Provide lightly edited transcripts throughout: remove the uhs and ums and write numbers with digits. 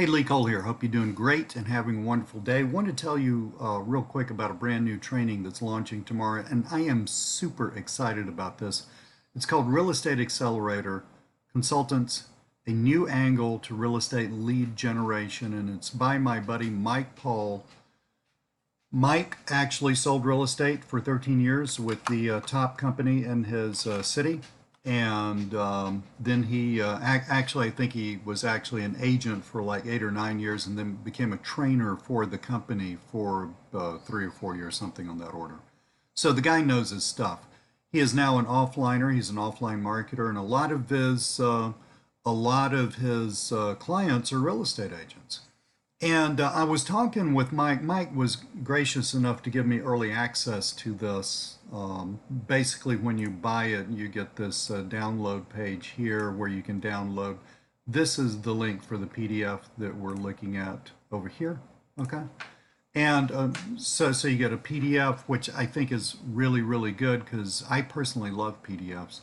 Hey, Lee Cole here. Hope you're doing great and having a wonderful day. Wanted to tell you real quick about a brand new training that's launching tomorrow, and I am super excited about this. It's called Real Estate Accelerator Consultants, a new angle to real estate lead generation, and it's by my buddy Mike Paul. Mike actually sold real estate for 13 years with the top company in his city. And then he actually, I think he was actually an agent for like 8 or 9 years and then became a trainer for the company for 3 or 4 years, something on that order. So the guy knows his stuff. He is now an offliner. He's an offline marketer, and a lot of his clients are real estate agents. And I was talking with Mike. Mike was gracious enough to give me early access to this. Basically, when you buy it, you get this download page here where you can download. This is the link for the PDF that we're looking at over here. Okay. And so you get a PDF, which I think is really, really good because I personally love PDFs.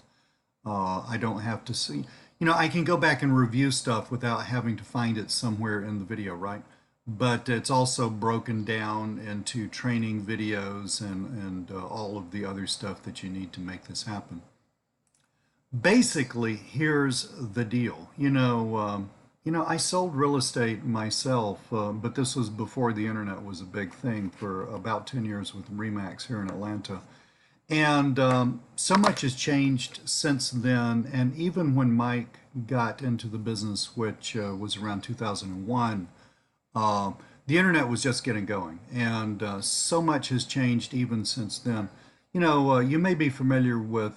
I don't have to see, I can go back and review stuff without having to find it somewhere in the video, right? But it's also broken down into training videos and all of the other stuff that you need to make this happen. Basically, here's the deal. I sold real estate myself, but this was before the internet was a big thing for about 10 years with Remax here in Atlanta. And so much has changed since then. And even when Mike got into the business, which was around 2001, the internet was just getting going. And so much has changed even since then. You may be familiar with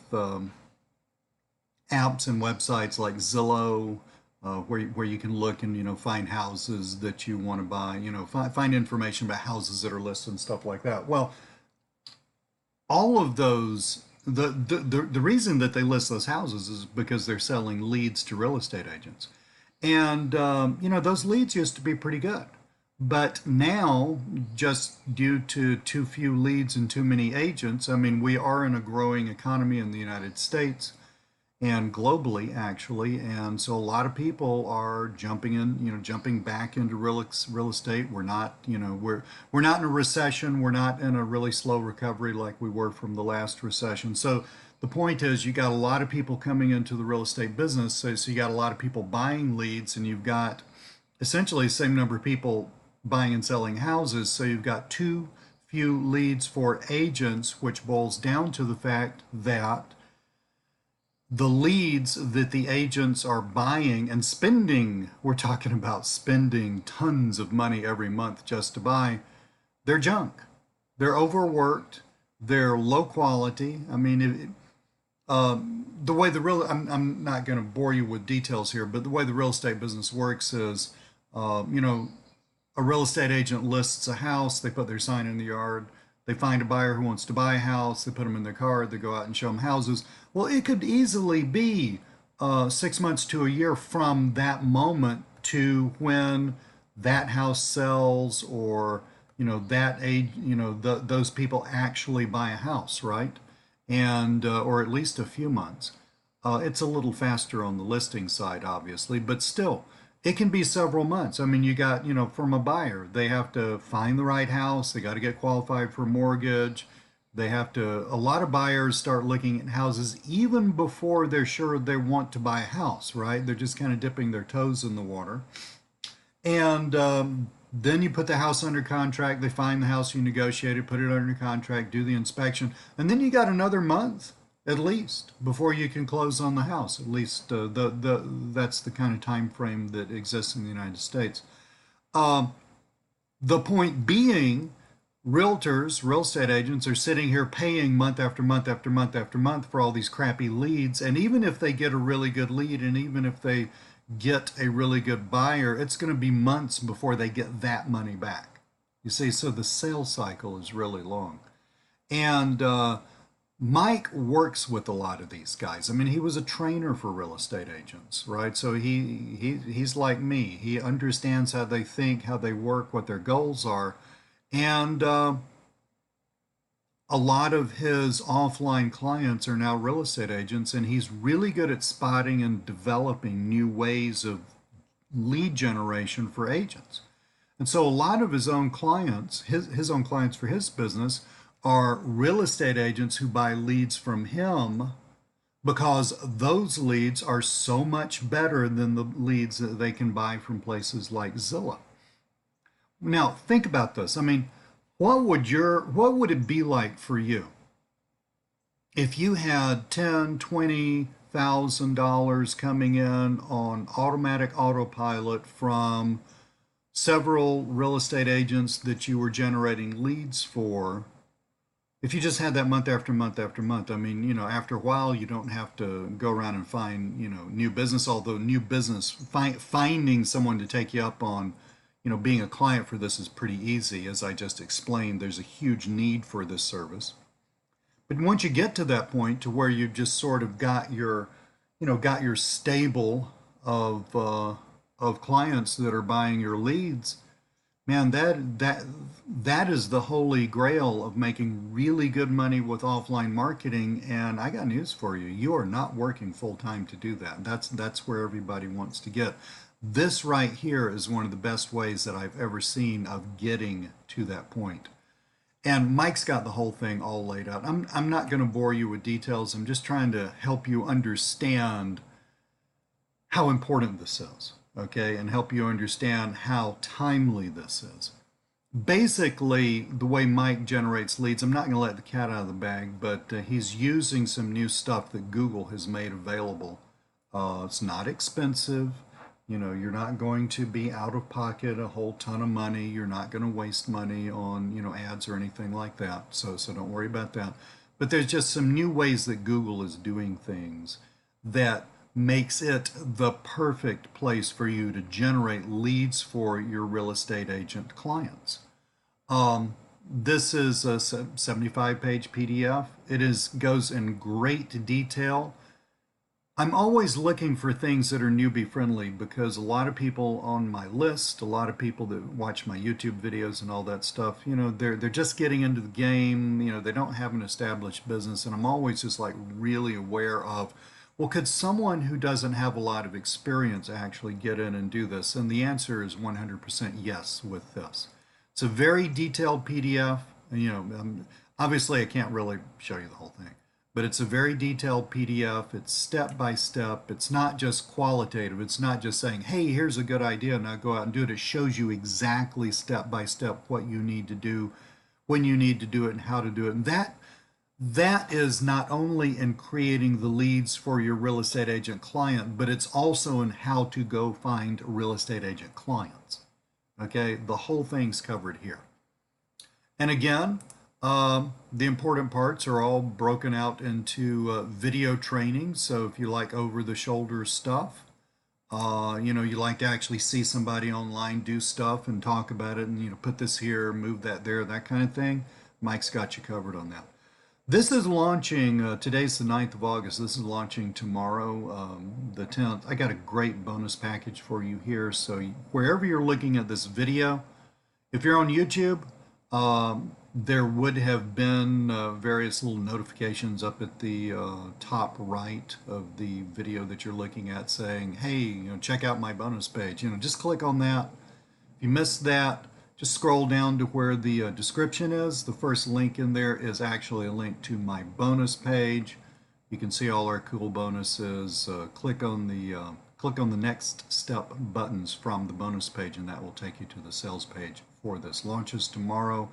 apps and websites like Zillow, where you can look and find houses that you want to buy, find information about houses that are listed and stuff like that. Well, all of those, the reason that they list those houses is because they're selling leads to real estate agents. And those leads used to be pretty good. But now, just due to too few leads and too many agents, I mean, we are in a growing economy in the United States and globally, actually. And so a lot of people are jumping back into real estate. We're not, we're not in a recession. We're not in a really slow recovery like we were from the last recession. So the point is, you got a lot of people coming into the real estate business. So you got a lot of people buying leads, and you've got essentially the same number of people buying and selling houses. So you've got too few leads for agents, which boils down to the fact that the leads that the agents are buying and spending, we're talking about spending tons of money every month just to buy, they're junk. They're overworked. They're low quality. I mean, the way I'm not going to bore you with details here, but the way the real estate business works is, a real estate agent lists a house, they put their sign in the yard, they find a buyer who wants to buy a house, they put them in their car, they go out and show them houses. Well, it could easily be 6 months to a year from that moment to when that house sells, or that age, those people actually buy a house, right? And or at least a few months. It's a little faster on the listing side, obviously, but still, it can be several months. I mean, you got, from a buyer, they have to find the right house, they got to get qualified for a mortgage. A lot of buyers start looking at houses even before they're sure they want to buy a house, right? They're just kind of dipping their toes in the water. And then you put the house under contract, they find the house, you negotiate it, put it under contract, do the inspection, and then you got another month at least before you can close on the house. At least that's the kind of time frame that exists in the United States. The point being, realtors, real estate agents are sitting here paying month after month after month after month for all these crappy leads. And even if they get a really good lead, and even if they get a really good buyer, it's going to be months before they get that money back. You see, so the sales cycle is really long. And Mike works with a lot of these guys. I mean, he was a trainer for real estate agents, right? So he's like me. He understands how they think, how they work, what their goals are. And a lot of his offline clients are now real estate agents, and he's really good at spotting and developing new ways of lead generation for agents. And so a lot of his own clients, his own clients for his business, are real estate agents who buy leads from him because those leads are so much better than the leads that they can buy from places like Zillow. Now, think about this. I mean, what would it be like for you if you had $10,000, $20,000 coming in on automatic autopilot from several real estate agents that you were generating leads for? If you just had that month after month after month, I mean, after a while, you don't have to go around and find, new business, although new business, finding someone to take you up on, being a client for this is pretty easy. As I just explained, there's a huge need for this service. But once you get to that point to where you've just sort of got your stable of clients that are buying your leads, man, that is the holy grail of making really good money with offline marketing. And I got news for you. You are not working full time to do that. That's where everybody wants to get. This right here is one of the best ways that I've ever seen of getting to that point. And Mike's got the whole thing all laid out. I'm not going to bore you with details. I'm just trying to help you understand how important this is, okay, and help you understand how timely this is. Basically, the way Mike generates leads, I'm not going to let the cat out of the bag, but he's using some new stuff that Google has made available. It's not expensive. You're not going to be out of pocket a whole ton of money. You're not going to waste money on, ads or anything like that. So don't worry about that. But there's just some new ways that Google is doing things that makes it the perfect place for you to generate leads for your real estate agent clients. This is a 75-page PDF. It goes in great detail. I'm always looking for things that are newbie friendly because a lot of people on my list, a lot of people that watch my YouTube videos and all that stuff, they're just getting into the game, they don't have an established business, and I'm always just like really aware of, well, could someone who doesn't have a lot of experience actually get in and do this? And the answer is 100% yes with this. It's a very detailed PDF. Obviously I can't really show you the whole thing, but it's a very detailed PDF. It's step by step. It's not just qualitative. It's not just saying, hey, here's a good idea, now go out and do it. It shows you exactly step by step what you need to do, when you need to do it, and how to do it. And that is not only in creating the leads for your real estate agent client, but it's also in how to go find real estate agent clients. Okay, the whole thing's covered here. And again, the important parts are all broken out into video training. So if you like over-the-shoulder stuff, you like to actually see somebody online do stuff and talk about it and, put this here, move that there, that kind of thing, Mike's got you covered on that. This is launching, today's the 9th of August, this is launching tomorrow, the 10th. I got a great bonus package for you here. So wherever you're looking at this video, if you're on YouTube, there would have been various little notifications up at the top right of the video that you're looking at saying, hey, check out my bonus page. Just click on that. If you missed that, just scroll down to where the description is. The first link in there is actually a link to my bonus page. You can see all our cool bonuses. Click on the next step buttons from the bonus page, and that will take you to the sales page for this. Launches tomorrow,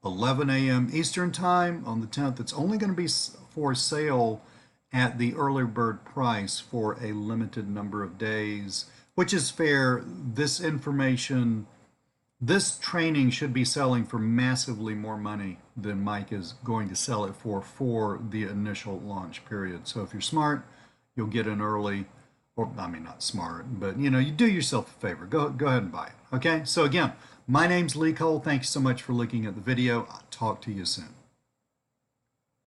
11 a.m. Eastern Time on the 10th. It's only going to be for sale at the early bird price for a limited number of days, which is fair. This training should be selling for massively more money than Mike is going to sell it for the initial launch period. So if you're smart, you'll get in early, or I mean, not smart, but you do yourself a favor. Go ahead and buy it. Okay, so again, my name's Lee Cole. Thank you so much for looking at the video. I'll talk to you soon.